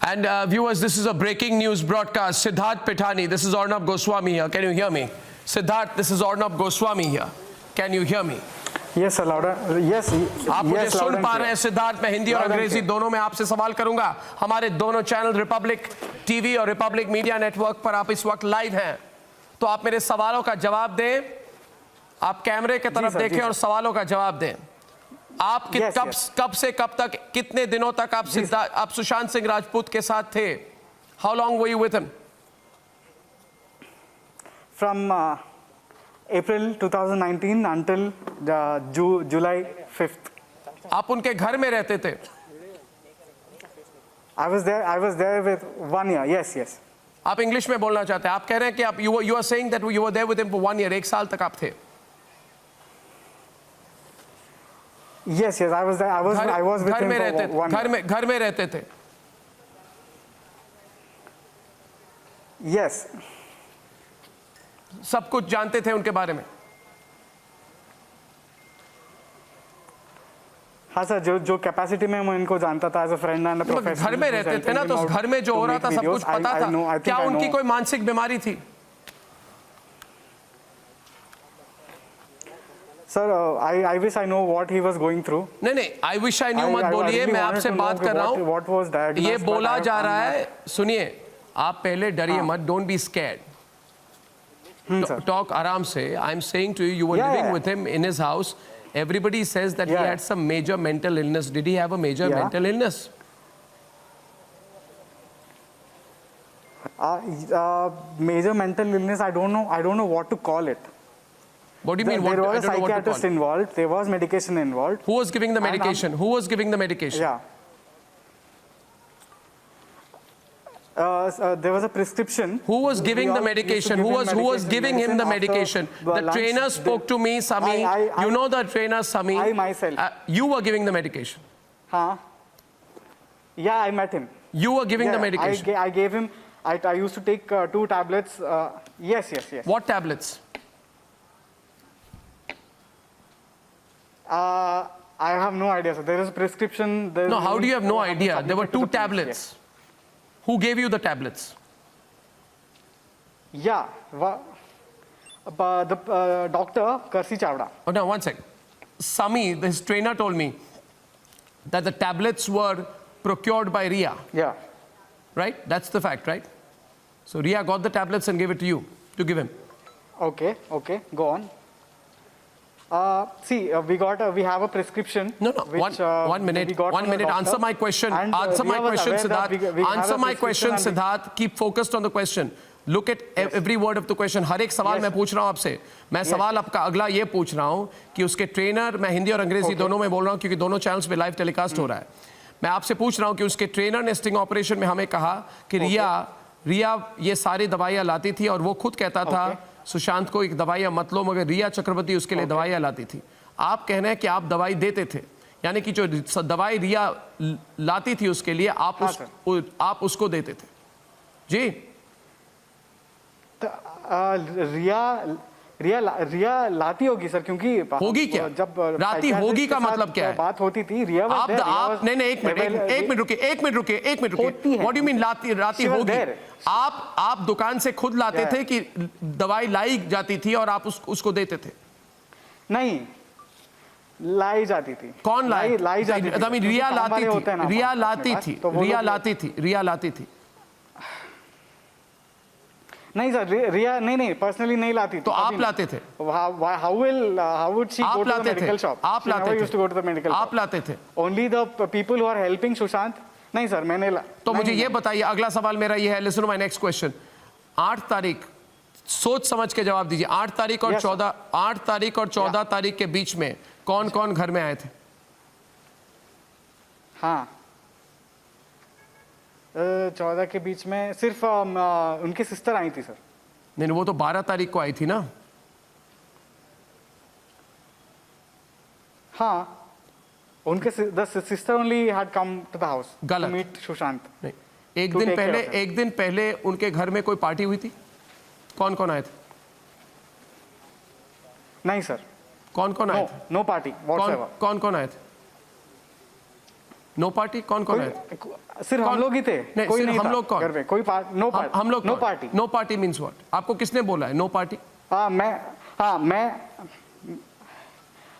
And viewers, this is a breaking news broadcast. Siddharth Pithani, this is Arnab Goswami here. Can you hear me? Siddharth, this is Arnab Goswami here. Can you hear me? Yes, sir, louder. Yes, आप मुझे सुन पा रहे हैं सिद्धार्थ? मैं हिंदी और अंग्रेजी दोनों में आपसे सवाल करूंगा। हमारे दोनों चैनल रिपब्लिक टीवी और रिपब्लिक मीडिया नेटवर्क पर आप इस वक्त लाइव हैं, तो आप मेरे सवालों का जवाब दें। आप कैमरे की तरफ देखें और सवालों का जवाब दें। आप कब से कब तक, कितने दिनों तक आप सुशांत सिंह राजपूत के साथ थे? How long were you with him? From April 2019 until July 5th. आप उनके घर में रहते थे? I was there with 1 year. Yes. आप इंग्लिश में बोलना चाहते हैं? आप कह रहे हैं कि आप you are saying that you were there with him for 1 year. 1 साल तक आप थे? Yes, I was there. I was with him for 1 year. घर में रहते थे? Yes. सब कुछ जानते थे उनके बारे में? हाँ सर, जो कैपेसिटी में मैं इनको जानता था as a friend and a professor. घर में रहते थे ना, तो घर में जो हो रहा था सब कुछ पता था। क्या उनकी कोई मानसिक बीमारी थी? Sir, I wish I know what he was going through. नहीं, I wish I knew मत बोलिए, मैं आपसे बात कर रहा हूँ। ये बोला जा रहा है, सुनिए, आप पहले डरिए मत, don't be scared. Talk आराम से. I'm saying to you, you were living with him in his house. Everybody says that he had some major mental illness. Did he have a major mental illness? Major mental illness, I don't know what to call it. What do you mean? There was a psychiatrist involved. There was medication involved. Who was giving the medication? Who was giving the medication? Yeah. There was a prescription. Who was giving the medication? Who was giving him the medication? The trainer spoke to me, Sami. You know the trainer, Sami. I myself. You were giving the medication. Yeah, I met him. You were giving the medication. I gave him. I used to take 2 tablets. Yes. What tablets? I have no idea, sir. There is a prescription. No, how do you have no idea? There were 2 tablets. Who gave you the tablets? Yeah, the doctor, Karsi Chavda. Oh, now, one sec. Sami, his trainer, told me that the tablets were procured by Ria. Yeah. Right? That's the fact, right? So Ria got the tablets and gave it to you, to give him. Okay, go on. See, we have a prescription. No. One minute. Answer my question. Answer my question, Siddharth. Answer my question, Siddharth. Keep focused on the question. Look at every word of the question. हर एक सवाल मैं पूछ रहा हूँ आपसे. मैं सवाल आपका अगला ये पूछ रहा हूँ कि उसके ट्रेनर, मैं हिंदी और अंग्रेजी दोनों में बोल रहा हूँ क्योंकि दोनों चैनल्स पे लाइव टेलीकास्ट हो रहा है. मैं आपसे पूछ रहा हूँ कि उसके ट्रेनर ने स्टिंग ऑपरेशन में हमें कहा कि रिया ये सारी दवाइयाँ लाती थी और वो खुद कहता था सुशांत को एक दवाइयाँ मत लो, मगर रिया चक्रवर्ती उसके लिए दवाइयाँ लाती थी. आप कह रहे हैं कि आप दवाई देते थे, यानी कि जो दवाई रिया लाती थी उसके लिए आप उसको देते थे जी? रिया लाती होगी सर, क्योंकि होगी क्या? जब राती होगी का मतलब क्या है? बात होती थी रिया आप नहीं एक मिनट रुकिए. व्हाट डू यू मीन राती होगी? आप दुकान से खुद लाते थे कि दवाई लाई जाती थी और आप उसको देते थे? नहीं, लाई जाती थी. कौन लाई जाती थी? रिया लाती थी. नहीं सर, रिया नहीं पर्सनली नहीं लाती. तो आप लाते थे? How would she go to the medical shop? आप लाते थे? Used to go to the medical shop. आप लाते थे? Only the people who are helping Sushant. नहीं सर, मैंने तो मुझे ये बताइए, अगला सवाल मेरा ये है. Listen to my next question. 8 तारीख, सोच समझ के जवाब दीजिए. 8 तारीख और 14 तारीख के बीच में कौन कौन घर में आए थे? हाँ, 14 के बीच में सिर्फ उनकी सिस्टर आई थी सर. नहीं, वो तो 12 तारीख को आई थी ना. हाँ, उनके sister only had come to the house to meet Sushant. नहीं, एक दिन पहले उनके घर में कोई पार्टी हुई थी? कौन कौन आए थे? नहीं सर. कौन आए थे? No party. कौन आए थे? No party? कौन कौन है? सिर्फ हम लोग ही थे, कोई नहीं हम था लोग कौन? घर पे, कोई नो पार्टी, हम लोग no party. No party means what? आपको किसने बोला है नो पार्टी? मैं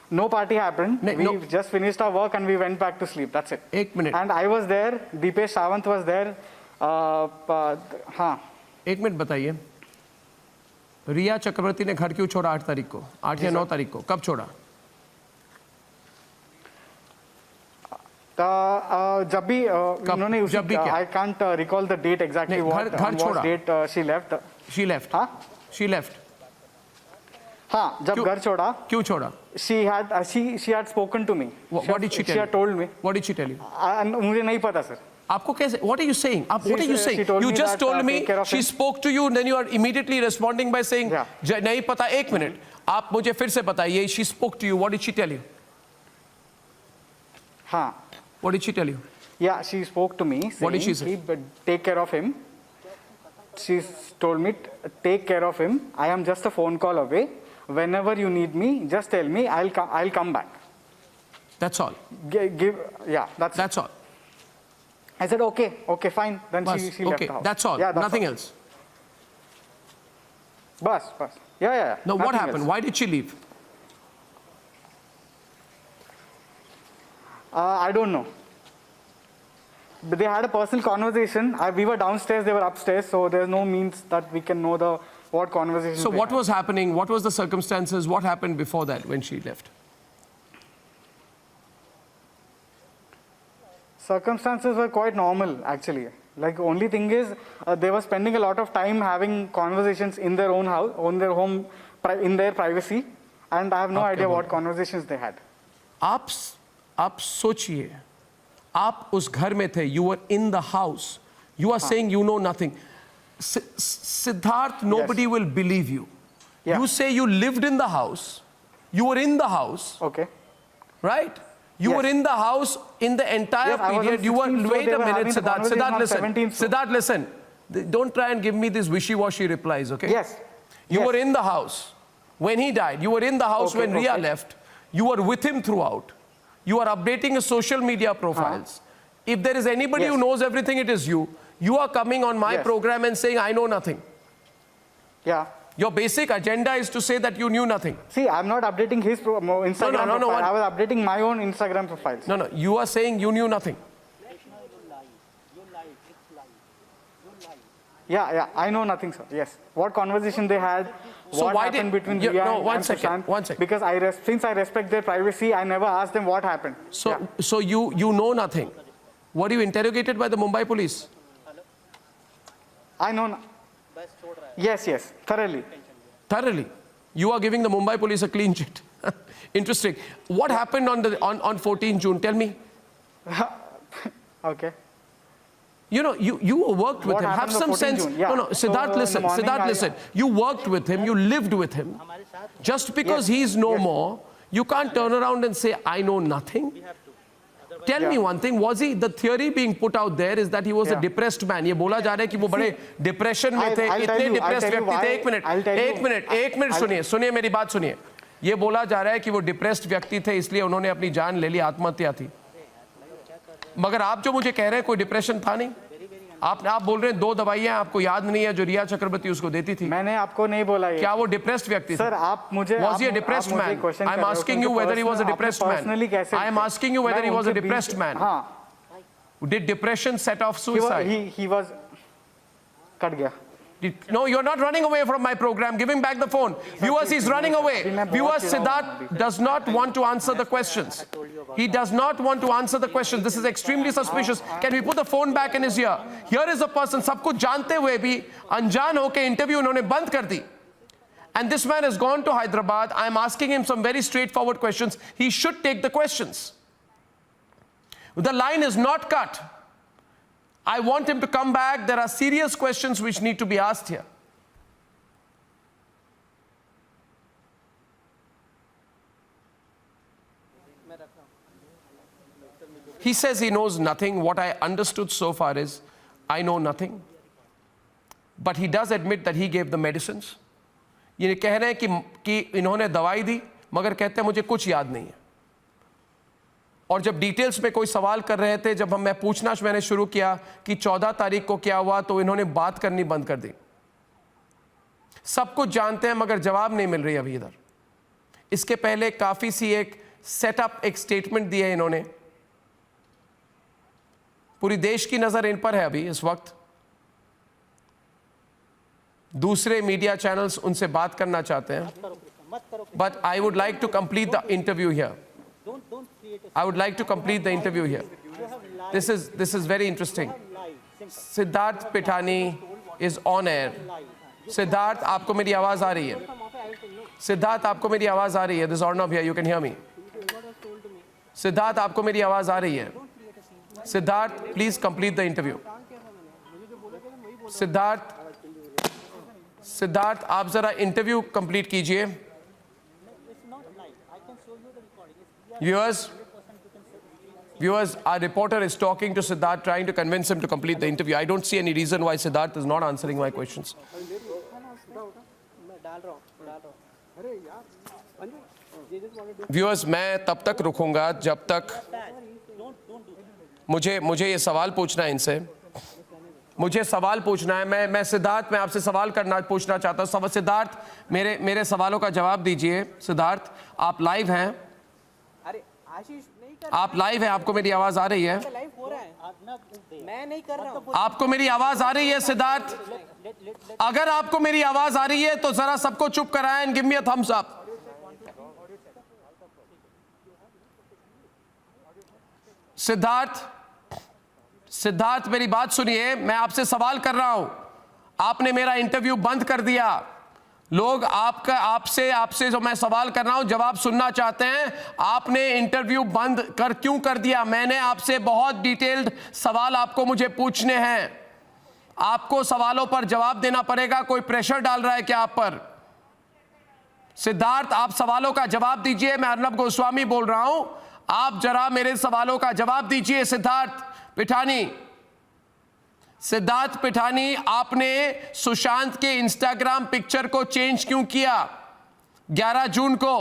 no party happened. No, We no. just finished our work and we went back to sleep. That's it. एक minute, And I was there. Deepesh Sawant was there. हाँ. एक minute बताइए, रिया चक्रवर्ती ने घर क्यों छोड़ा 8 तारीख को? 8 या 9 तारीख को? कब छोड़ा? जब भी उन्होंने उसी, जब भी क्या? I can't recall the date exactly. नहीं, what घर छोड़ा। date she left. She left. हाँ? She left. हाँ, जब क्यों? घर छोड़ा, क्यों छोड़ा? she had spoken to me. What did she tell She had you? told me. What did she tell you? मुझे नहीं पता सर. आपको कैसे? What are you saying? What are you saying? she told You me just that, told me take care of she him. spoke to you, and then you are immediately responding by saying, Yeah. नहीं पता. एक minute, आप मुझे फिर से बताइए. She spoke to you. What did she tell you? हाँ. What did she tell you? Yeah, she spoke to me saying, What did she say? Take care of him. She told me, take care of him. I am just a phone call away. Whenever you need me, just tell me. I'll come back. That's all. That's all. I said, okay, fine. Then she left the house. That's all. Yeah, Nothing all. else. Bus. Yeah. Now, what Nothing happened? else. Why did she leave? I don't know. But they had a personal conversation. We were downstairs, they were upstairs, so there's no means that we can know what conversation. So what was happening? What was the circumstances? What happened before that when she left? Circumstances were quite normal, actually. Like, only thing is, they were spending a lot of time having conversations in their own house, on their home, in their privacy, and I have no idea what conversations they had. आप सोचिए, आप उस घर में थे, you were in the house. You are saying you know nothing. Siddharth, nobody will believe you. Yeah. You say you lived in the house. You were in the house. Okay. Right? You Yes. were in the house in the entire Yes, I was on period. You were, 16th, so wait they a were minute, having the Siddharth. conversation Siddharth, on listen. 17th, so- Siddharth, listen. Don't try and give me these wishy-washy replies, okay? Yes. You Yes. were in the house when he died. You were in the house Okay, when Ria okay. left. You were with him throughout. You are updating his social media profiles. If there is anybody Yes. who knows everything, it is you. You are coming on my Yes. program and saying, I know nothing. Yeah. Your basic agenda is to say that you knew nothing. See, I'm not updating his Instagram no, profile. I was updating my own Instagram profiles. No, you are saying you knew nothing. Yeah, I know nothing, sir. Yes. What conversation they had, So what why happened did- between Yeah, Ria no, and one and second, Sushant. one second. Because since I respect their privacy, I never asked them what happened. So, Yeah. so you know nothing. Were you interrogated by the Mumbai police? I know. Yes, thoroughly. Thoroughly. You are giving the Mumbai police a clean sheet. Interesting. What happened on 14 June? Tell me. Okay. You know, you worked with What him. Have happened on some 14 sense. June? Yeah. No, Siddharth, So, in the listen. morning, Siddharth, I- listen. You worked with him. You lived with him. Just because Yes. he's no Yes. more, you can't turn around and say, I know nothing. Tell me Yeah. one thing. Was he, the theory being put out there is that he was a Yeah. depressed man. ये बोला जा रहा है कि वो बड़े depression में थे, I'll tell इतने you, I'll depressed tell you व्यक्ति थे. why. एक मिनट, I'll tell एक you. मिनट, एक मिनट सुनिए मेरी बात सुनिए. ये बोला जा रहा है कि वो डिप्रेस्ड व्यक्ति थे, इसलिए उन्होंने अपनी जान ले ली, आत्महत्या थी. मगर आप जो मुझे कह रहे हैं कोई डिप्रेशन था नहीं. आप बोल रहे हैं 2 दवाइयां आपको याद नहीं है जो रिया चक्रवर्ती उसको देती थी. मैंने आपको नहीं बोला ये. क्या वो डिप्रेस्ड व्यक्ति थे? सर, आप मुझे Was he a depressed man? I'm asking you whether he was a depressed man. I am asking you whether he was a depressed man. हाँ. Did depression set off suicide? He was. Cut गया. No, you're not running away from my program. Give him back the phone. Viewers, he's running away. Viewers, Siddharth does not want to answer the questions. He does not want to answer the questions. This is extremely suspicious. Can we put the phone back in his ear? Here is a person, सब कुछ जानते हुए भी अनजान होके interview उन्होंने बंद कर दी. And this man has gone to Hyderabad. I am asking him some very straightforward questions. He should take the questions. The line is not cut. I want him to come back. There are serious questions which need to be asked here. He says he knows nothing. What I understood so far is, I know nothing. But he does admit that he gave the medicines. ये कह रहे हैं कि इन्होंने दवाई दी, मगर कहते हैं मुझे कुछ याद नहीं है. और जब डिटेल्स में कोई सवाल कर रहे थे, जब मैं पूछना मैंने शुरू किया कि 14 तारीख को क्या हुआ, तो इन्होंने बात करनी बंद कर दी। सब कुछ जानते हैं मगर जवाब नहीं मिल रही अभी इधर। इसके पहले काफी सी एक सेटअप, एक स्टेटमेंट दी है इन्होंने। पूरी देश की नजर इन पर है अभी इस वक्त। दूसरे मीडिया चैनल्स उनसे बात करना चाहते हैं, but I would like to complete the interview here. I would like to complete the interview here. This is very interesting. Siddharth Pithani is on air. Siddharth, आपको मेरी आवाज आ रही है? सिद्धार्थ, आपको मेरी आवाज आ रही है? This is Arnav here. You can hear me. Siddharth, आपको मेरी आवाज आ रही है? Siddharth, please complete the interview. Siddharth, आप जरा इंटरव्यू कंप्लीट कीजिए। Viewers, our reporter is talking to Siddharth, trying to convince him to complete the interview. I don't see any reason why Siddharth is not answering my questions. Viewers, मैं तब तक रुकूंगा जब तक मुझे ये सवाल पूछना है इनसे। मुझे सवाल पूछना है। मैं सिद्धार्थ, मैं आपसे सवाल पूछना चाहता हूँ। सिद्धार्थ, मेरे सवालों का जवाब दीजिए। सिद्धार्थ, आप लाइव हैं? आप लाइव हैं? आपको मेरी आवाज आ रही है? मैं नहीं कर रहा हूं। आपको मेरी आवाज आ रही है सिद्धार्थ? अगर आपको मेरी आवाज आ रही है तो जरा सबको चुप कराएं and give me a thumbs up. Siddharth, मेरी बात सुनिए। मैं आपसे सवाल कर रहा हूं। आपने मेरा इंटरव्यू बंद कर दिया। लोग आपसे जो मैं सवाल कर रहा हूं जवाब सुनना चाहते हैं। आपने इंटरव्यू बंद क्यों कर दिया? मैंने आपसे बहुत डिटेल्ड सवाल आपको मुझे पूछने हैं। आपको सवालों पर जवाब देना पड़ेगा। कोई प्रेशर डाल रहा है क्या आप पर? सिद्धार्थ, आप सवालों का जवाब दीजिए। मैं अर्नब गोस्वामी बोल रहा हूं। आप जरा मेरे सवालों का जवाब दीजिए। सिद्धार्थ पिठानी, आपने सुशांत के इंस्टाग्राम पिक्चर को चेंज क्यों किया 11 जून को?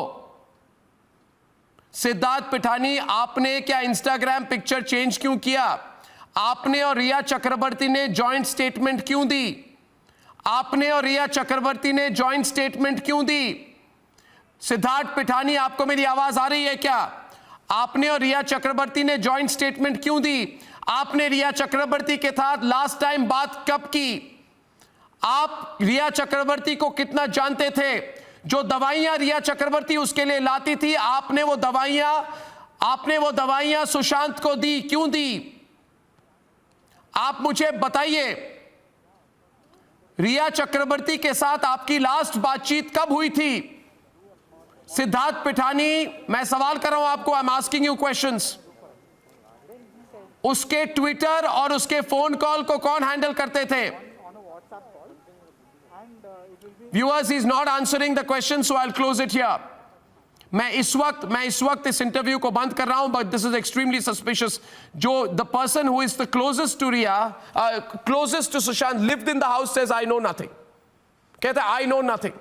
सिद्धार्थ पिठानी, आपने क्या इंस्टाग्राम पिक्चर चेंज क्यों किया? आपने और रिया चक्रवर्ती ने जॉइंट स्टेटमेंट क्यों दी? आपने और रिया चक्रवर्ती ने जॉइंट स्टेटमेंट क्यों दी? सिद्धार्थ पिठानी, आपको मेरी आवाज आ रही है क्या? आपने और रिया चक्रवर्ती ने जॉइंट स्टेटमेंट क्यों दी? आपने रिया चक्रवर्ती के साथ लास्ट टाइम बात कब की? आप रिया चक्रवर्ती को कितना जानते थे? जो दवाइयां रिया चक्रवर्ती उसके लिए लाती थी, आपने वो दवाइयां सुशांत को दी, क्यों दी? आप मुझे बताइए, रिया चक्रवर्ती के साथ आपकी लास्ट बातचीत कब हुई थी? सिद्धार्थ पिठानी, मैं सवाल कर रहा हूं आपको। I am asking you questions. उसके ट्विटर और उसके फोन कॉल को कौन हैंडल करते थे? Viewers, he is not answering the question, so I will close it here. मैं इस वक्त इस इंटरव्यू को बंद कर रहा हूं, but this is extremely suspicious. जो the person who is the closest to Rhea, closest to Sushant, lived in the house, says I know nothing. कहता है आई नो नथिंग।